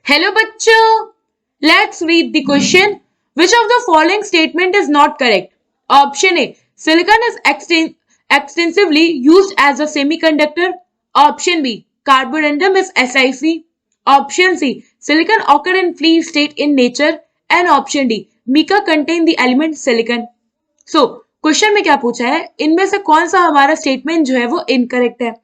Hello bachcho, let's read the question. Which of the following statement is not correct? Option A. Silicon is extensively used as a semiconductor. Option B. Carborundum is SiC. Option C. Silicon occur in free state in nature. And option D. Mica contain the element silicon. Question में क्या पूछा है, इनमें से कौन सा हमारा statement जो है वो इनकरेक्ट है.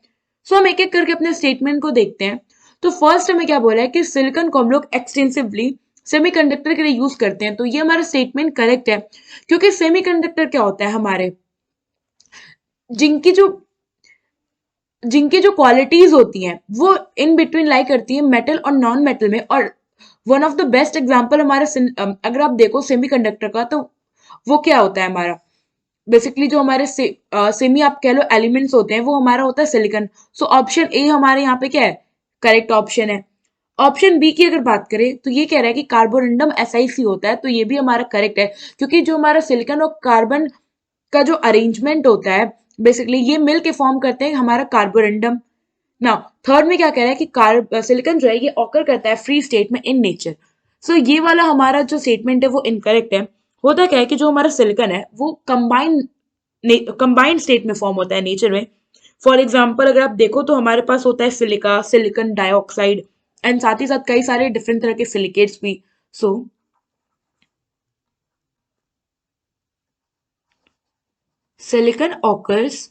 हम एक एक करके अपने स्टेटमेंट को देखते हैं. तो फर्स्ट हमें क्या बोला है कि सिलिकॉन को हम लोग एक्सटेंसिवली सेमीकंडक्टर के लिए यूज करते हैं. तो ये हमारा स्टेटमेंट करेक्ट है, क्योंकि सेमीकंडक्टर क्या होता है हमारे, जिनकी जो क्वालिटीज होती हैं वो इन बिटवीन लाई करती है मेटल और नॉन मेटल में. और one of the best example हमारे अगर आप देखो सेमीकंडक्टर का, तो वो क्या होता है हमारा, बेसिकली जो हमारे सेमी आप कह लो एलिमेंट्स होते हैं वो हमारा होता है सिलिकॉन. सो ऑप्शन ए हमारे यहाँ पे क्या है, करेक्ट ऑप्शन है. ऑप्शन बी की अगर बात करें तो ये कह रहा है कि कार्बोरंडम SiC होता है, तो ये भी हमारा करेक्ट है, क्योंकि जो हमारा सिलिकॉन और कार्बन का जो अरेंजमेंट होता है बेसिकली ये मिल के फॉर्म करते हैं हमारा कार्बोरंडम. नाउ थर्ड में क्या कह रहा है कि सिलिकॉन जो है ये ऑकर करता है फ्री स्टेट में इन नेचर. ये वाला हमारा जो स्टेटमेंट है वो इनकरेक्ट है. होता क्या है कि जो हमारा सिलिकॉन है वो कंबाइंड स्टेट में फॉर्म होता है नेचर में. फॉर एग्जाम्पल अगर आप देखो तो हमारे पास होता है सिलिका, सिलिकॉन डाइऑक्साइड एंड साथ ही साथ कई सारे डिफरेंट तरह के सिलिकेट्स भी. Silicon occurs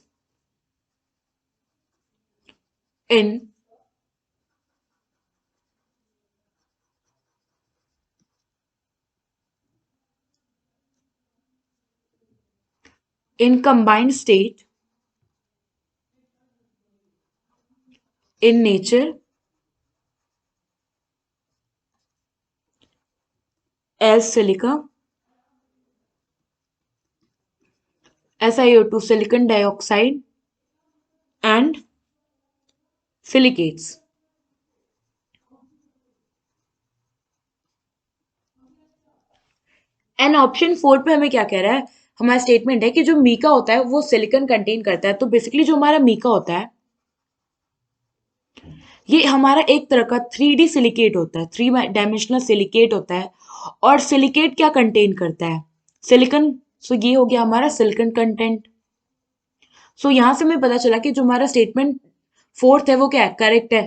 in combined state in nature as silica, SiO2, silicon dioxide and silicates. And option 4 पे हमें क्या कह रहा है, हमारा स्टेटमेंट है कि जो मीका होता है वो सिलिकॉन कंटेन करता है. तो बेसिकली जो हमारा मीका होता है ये हमारा एक तरह का 3D सिलिकेट होता है, 3 डायमेंशनल सिलिकेट होता है. और सिलिकेट क्या कंटेन करता है, सिलिकॉन. ये हो गया हमारा सिलिकॉन कंटेंट. यहां से हमें पता चला कि जो हमारा स्टेटमेंट फोर्थ है वो क्या है, करेक्ट है.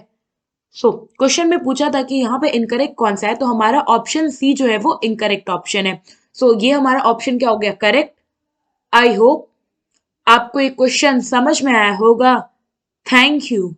क्वेश्चन में पूछा था कि यहाँ पे इनकरेक्ट कौन सा है, तो हमारा ऑप्शन सी जो है वो इनकरेक्ट ऑप्शन है. ये हमारा ऑप्शन क्या हो गया, करेक्ट. आई होप आपको ये क्वेश्चन समझ में आया होगा. Thank you.